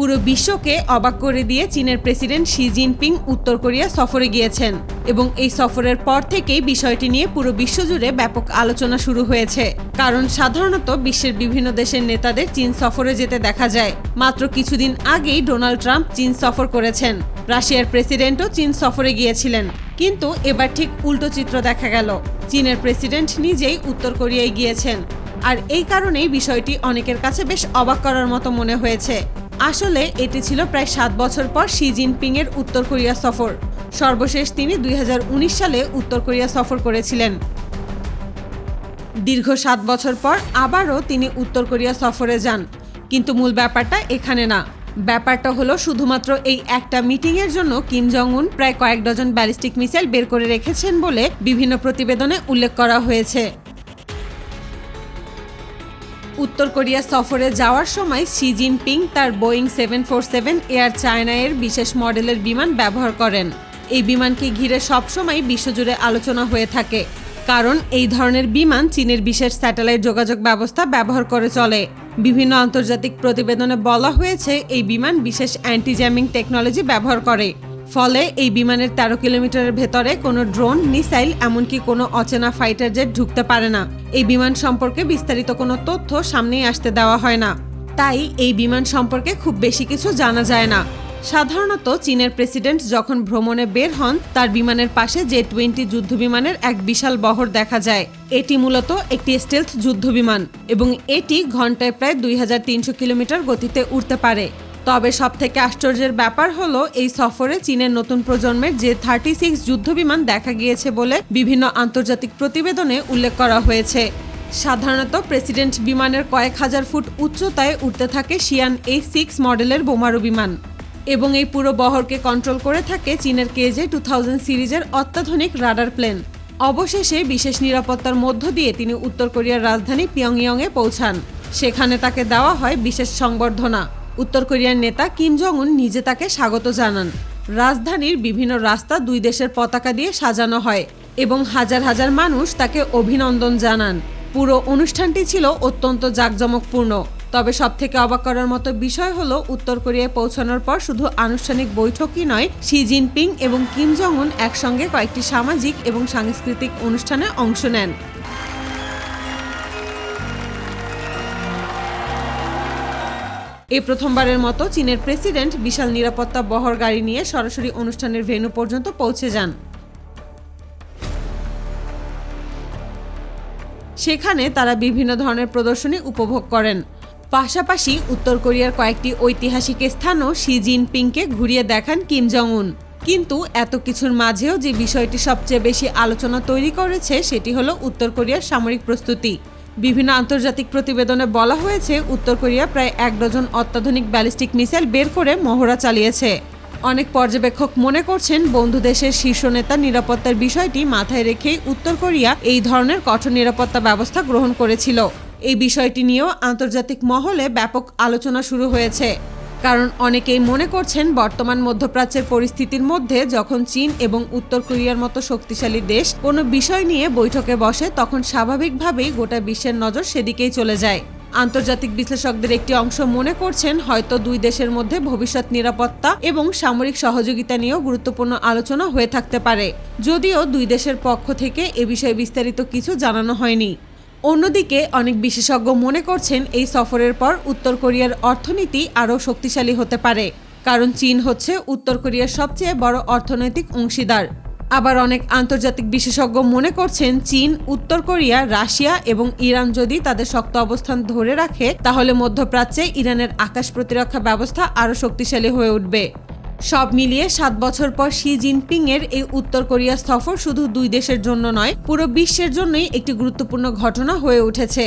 পুরো বিশ্বকে অবাক করে দিয়ে চীনের প্রেসিডেন্ট শি জিনপিং উত্তর কোরিয়া সফরে গিয়েছেন এবং এই সফরের পর থেকেই বিষয়টি নিয়ে পুরো বিশ্বজুড়ে ব্যাপক আলোচনা শুরু হয়েছে। কারণ সাধারণত বিশ্বের বিভিন্ন দেশের নেতাদের চীন সফরে যেতে দেখা যায়। মাত্র কিছুদিন আগেই ডোনাল্ড ট্রাম্প চীন সফর করেছেন, রাশিয়ার প্রেসিডেন্টও চীন সফরে গিয়েছিলেন। কিন্তু এবার ঠিক উল্টো চিত্র দেখা গেল, চীনের প্রেসিডেন্ট নিজেই উত্তর কোরিয়ায় গিয়েছেন। আর এই কারণেই বিষয়টি অনেকের কাছে বেশ অবাক করার মতো মনে হয়েছে। আসলে এটি ছিল প্রায় 7 বছর পর শি জিনপিং এর উত্তর কোরিয়া সফর। সর্বশেষ তিনি 2019 সালে উত্তর কোরিয়া সফর করেছিলেন। দীর্ঘ 7 বছর পর আবারও তিনি উত্তর কোরিয়া সফরে যান। কিন্তু মূল ব্যাপারটা এখানে না। ব্যাপারটা হলো শুধুমাত্র এই একটা মিটিংয়ের জন্য কিম জং উন প্রায় কয়েক ডজন ব্যালিস্টিক মিসাইল বের করে রেখেছেন বলে বিভিন্ন প্রতিবেদনে উল্লেখ করা হয়েছে। উত্তর কোরিয়া সফরে যাওয়ার সময় শি জিনপিং তার বোয়িং 747 এয়ার চায়না এর বিশেষ মডেলের বিমান ব্যবহার করেন। এই বিমানকে ঘিরে সবসময় বিশ্বজুড়ে আলোচনা হয়ে থাকে, কারণ এই ধরনের বিমান চীনের বিশেষ স্যাটেলাইট যোগাযোগ ব্যবস্থা ব্যবহার করে চলে। বিভিন্ন আন্তর্জাতিক প্রতিবেদনে বলা হয়েছে এই বিমান বিশেষ অ্যান্টি জ্যামিং টেকনোলজি ব্যবহার করে। ফলে এই বিমানের 13 কিলোমিটারের ভেতরে কোনো ড্রোন, মিসাইল, এমনকি কোনো অচেনা ফাইটার জেট ঢুকতে পারে না। এই বিমান সম্পর্কে বিস্তারিত কোনো তথ্য সামনেই আসতে দেওয়া হয় না। তাই এই বিমান সম্পর্কে খুব বেশি কিছু জানা যায় না। সাধারণত চীনের প্রেসিডেন্ট যখন ভ্রমণে বের হন, তার বিমানের পাশে J-20 যুদ্ধবিমানের এক বিশাল বহর দেখা যায়। এটি মূলত একটি স্টেলথ যুদ্ধবিমান এবং এটি ঘন্টায় প্রায় 2300 কিলোমিটার গতিতে উড়তে পারে। তবে সবথেকে আশ্চর্যের ব্যাপার হলো এই সফরে চীনের নতুন প্রজন্মের J-36 যুদ্ধবিমান দেখা গিয়েছে বলে বিভিন্ন আন্তর্জাতিক প্রতিবেদনে উল্লেখ করা হয়েছে। সাধারণত প্রেসিডেন্ট বিমানের কয়েক হাজার ফুট উচ্চতায় উঠতে থাকে শিয়ান A6 মডেলের বোমারু বিমান এবং এই পুরো বহরকে কন্ট্রোল করে থাকে চীনের KJ-2000 সিরিজের অত্যাধুনিক রাডার প্লেন। অবশেষে বিশেষ নিরাপত্তার মধ্য দিয়ে তিনি উত্তর কোরিয়ার রাজধানী পিয়ংইয়ংয়ে পৌঁছান। সেখানে তাকে দেওয়া হয় বিশেষ সংবর্ধনা। উত্তর কোরিয়ার নেতা কিম জং উন নিজে তাকে স্বাগত জানান। রাজধানীর বিভিন্ন রাস্তা দুই দেশের পতাকা দিয়ে সাজানো হয় এবং হাজার হাজার মানুষ তাকে অভিনন্দন জানান। পুরো অনুষ্ঠানটি ছিল অত্যন্ত জাঁকজমকপূর্ণ। তবে সবথেকে অবাক করার মতো বিষয় হলো উত্তর কোরিয়ায় পৌঁছানোর পর শুধু আনুষ্ঠানিক বৈঠকই নয়, শি জিনপিং এবং কিম জং উন একসঙ্গে কয়েকটি সামাজিক এবং সাংস্কৃতিক অনুষ্ঠানে অংশ নেন। এই প্রথমবারের মতো চীনের প্রেসিডেন্ট বিশাল নিরাপত্তা বহর গাড়ি নিয়ে সরাসরি অনুষ্ঠানের ভেন্যু পর্যন্ত পৌঁছে যান। সেখানে তারা বিভিন্ন ধরনের প্রদর্শনী উপভোগ করেন। পাশাপাশি উত্তর কোরিয়ার কয়েকটি ঐতিহাসিক স্থানও শি জিনপিংকে ঘুরিয়ে দেখান কিম জং উন। কিন্তু এত কিছুর মাঝেও যে বিষয়টি সবচেয়ে বেশি আলোচনা তৈরি করেছে সেটি হলো উত্তর কোরিয়ার সামরিক প্রস্তুতি। বিভিন্ন আন্তর্জাতিক প্রতিবেদনে বলা হয়েছে উত্তর কোরিয়া প্রায় 1 ডজন অত্যাধুনিক ব্যালিস্টিক মিসাইল বের করে মহড়া চালিয়েছে। অনেক পর্যবেক্ষক মনে করছেন বন্ধু দেশের শীর্ষ নেতার নিরাপত্তার বিষয়টি মাথায় রেখেই উত্তর কোরিয়া এই ধরনের কঠোর নিরাপত্তা ব্যবস্থা গ্রহণ করেছিল। এই বিষয়টি নিয়েও আন্তর্জাতিক মহলে ব্যাপক আলোচনা শুরু হয়েছে, কারণ অনেকেই মনে করছেন বর্তমান মধ্যপ্রাচ্যের পরিস্থিতির মধ্যে যখন চীন এবং উত্তর কোরিয়ার মতো শক্তিশালী দেশ কোনো বিষয় নিয়ে বৈঠকে বসে, তখন স্বাভাবিকভাবেই গোটা বিশ্বের নজর সেদিকেই চলে যায়। আন্তর্জাতিক বিশ্লেষকদের একটি অংশ মনে করছেন হয়তো দুই দেশের মধ্যে ভবিষ্যৎ নিরাপত্তা এবং সামরিক সহযোগিতা নিয়েও গুরুত্বপূর্ণ আলোচনা হয়ে থাকতে পারে, যদিও দুই দেশের পক্ষ থেকে এ বিষয়ে বিস্তারিত কিছু জানানো হয়নি। অন্যদিকে অনেক বিশেষজ্ঞ মনে করছেন এই সফরের পর উত্তর কোরিয়ার অর্থনীতি আরও শক্তিশালী হতে পারে, কারণ চীন হচ্ছে উত্তর কোরিয়ার সবচেয়ে বড় অর্থনৈতিক অংশীদার। আবার অনেক আন্তর্জাতিক বিশেষজ্ঞ মনে করছেন চীন, উত্তর কোরিয়া, রাশিয়া এবং ইরান যদি তাদের শক্ত অবস্থান ধরে রাখে, তাহলে মধ্যপ্রাচ্যে ইরানের আকাশ প্রতিরক্ষা ব্যবস্থা আরও শক্তিশালী হয়ে উঠবে। সব মিলিয়ে 7 বছর পর শি জিনপিং এর এই উত্তর কোরিয়া সফর শুধু দুই দেশের জন্য নয়, পুরো বিশ্বের জন্যই একটি গুরুত্বপূর্ণ ঘটনা হয়ে উঠেছে।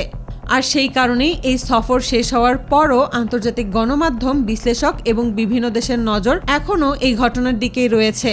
আর সেই কারণেই এই সফর শেষ হওয়ার পরও আন্তর্জাতিক গণমাধ্যম, বিশ্লেষক এবং বিভিন্ন দেশের নজর এখনও এই ঘটনার দিকেই রয়েছে।